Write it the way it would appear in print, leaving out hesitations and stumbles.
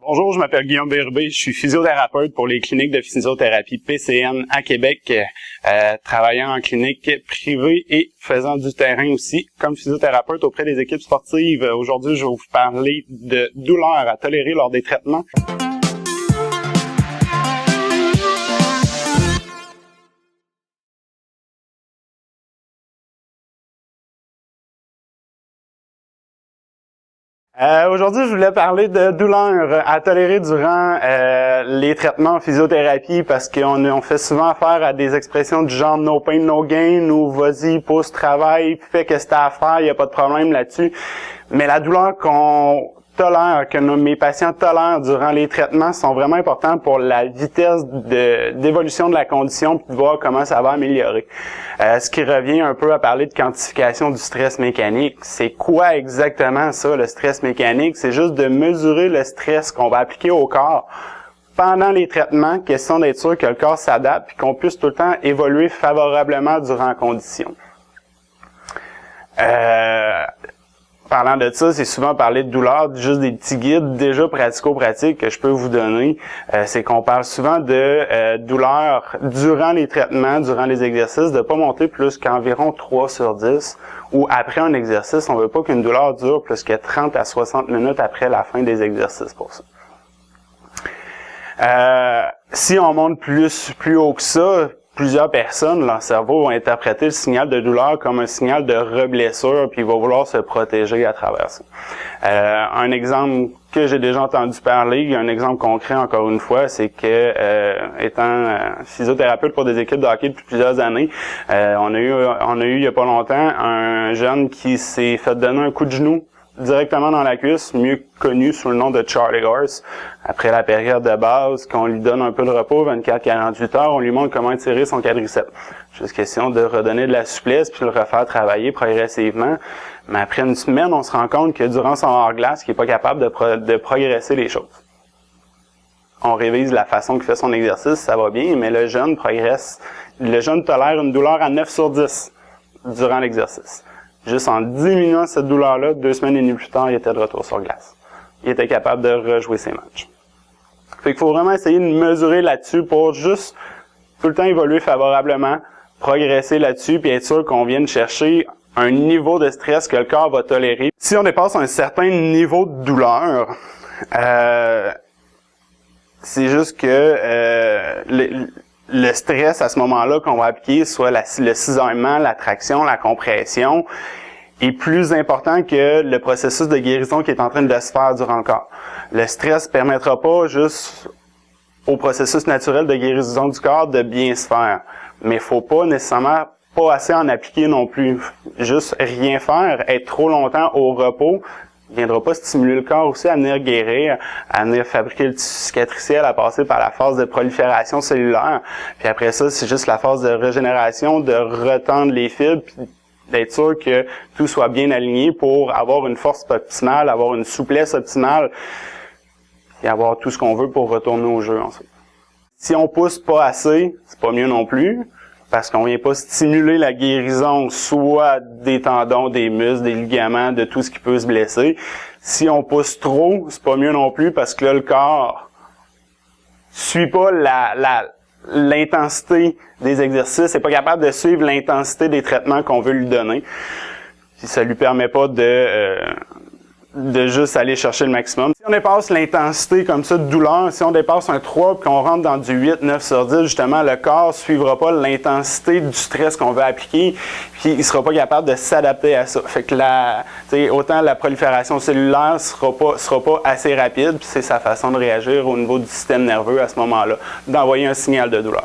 Bonjour, je m'appelle Guillaume Bérubé, je suis physiothérapeute pour les cliniques de physiothérapie PCN à Québec, travaillant en clinique privée et faisant du terrain aussi comme physiothérapeute auprès des équipes sportives. Aujourd'hui, je vais vous parler de douleurs à tolérer lors des traitements. Aujourd'hui, je voulais parler de douleurs à tolérer durant les traitements en physiothérapie parce qu'on fait souvent affaire à des expressions du genre « no pain, no gain » ou « vas-y, pousse, travaille, fais ce que t'as à faire, il n'y a pas de problème là-dessus ». Mais la douleur qu'on tolère, que mes patients tolèrent durant les traitements sont vraiment importants pour la vitesse d'évolution de la condition puis de voir comment ça va améliorer. Ce qui revient un peu à parler de quantification du stress mécanique. C'est quoi exactement ça, le stress mécanique? C'est juste de mesurer le stress qu'on va appliquer au corps pendant les traitements, question d'être sûr que le corps s'adapte et qu'on puisse tout le temps évoluer favorablement durant la condition. Parlant de ça, c'est souvent parler de douleur, juste des petits guides déjà pratico-pratiques que je peux vous donner. C'est qu'on parle souvent de douleur durant les traitements, durant les exercices, de pas monter plus qu'environ 3 sur 10. Ou après un exercice, on veut pas qu'une douleur dure plus que 30 à 60 minutes après la fin des exercices pour ça. Si on monte plus haut que ça, plusieurs personnes, leur cerveau vont interpréter le signal de douleur comme un signal de reblessure, puis il va vouloir se protéger à travers ça. Un exemple que j'ai déjà entendu parler, un exemple concret encore une fois, c'est que étant physiothérapeute pour des équipes de hockey depuis plusieurs années, on a eu il y a pas longtemps un jeune qui s'est fait donner un coup de genou directement dans la cuisse, mieux connu sous le nom de Charlie Horse. Après la période de base, qu'on lui donne un peu de repos, 24-48 heures, on lui montre comment tirer son quadriceps. Juste question de redonner de la souplesse puis le refaire travailler progressivement. Mais après une semaine, on se rend compte que durant son hors-glace, il n'est pas capable de progresser les choses. On révise la façon qu'il fait son exercice, ça va bien, mais le jeune progresse. Le jeune tolère une douleur à 9 sur 10 durant l'exercice. Juste en diminuant cette douleur-là, 2 semaines et demie plus tard, il était de retour sur glace. Il était capable de rejouer ses matchs. Fait qu'il faut vraiment essayer de mesurer là-dessus pour juste tout le temps évoluer favorablement, progresser là-dessus, puis être sûr qu'on vienne chercher un niveau de stress que le corps va tolérer. Si on dépasse un certain niveau de douleur, c'est juste que le stress à ce moment-là qu'on va appliquer, soit le cisaillement, la traction, la compression, est plus important que le processus de guérison qui est en train de se faire durant le corps. Le stress ne permettra pas juste au processus naturel de guérison du corps de bien se faire. Mais il faut pas nécessairement pas assez en appliquer non plus. Juste rien faire, être trop longtemps au repos, ne viendra pas stimuler le corps aussi à venir guérir, à venir fabriquer le tissu cicatriciel, à passer par la phase de prolifération cellulaire. Puis après ça, c'est juste la phase de régénération, de retendre les fibres, puis d'être sûr que tout soit bien aligné pour avoir une force optimale, avoir une souplesse optimale, et avoir tout ce qu'on veut pour retourner au jeu ensuite. Si on pousse pas assez, c'est pas mieux non plus, parce qu'on vient pas stimuler la guérison, soit des tendons, des muscles, des ligaments, de tout ce qui peut se blesser. Si on pousse trop, c'est pas mieux non plus, parce que là, le corps suit pas l'intensité des exercices, n'est pas capable de suivre l'intensité des traitements qu'on veut lui donner. Puis ça lui permet pas de juste aller chercher le maximum. Si on dépasse l'intensité comme ça de douleur, si on dépasse un 3 et qu'on rentre dans du 8, 9 sur 10, justement, le corps suivra pas l'intensité du stress qu'on veut appliquer, puis il sera pas capable de s'adapter à ça. Fait que autant la prolifération cellulaire sera pas assez rapide, puis c'est sa façon de réagir au niveau du système nerveux à ce moment-là, d'envoyer un signal de douleur.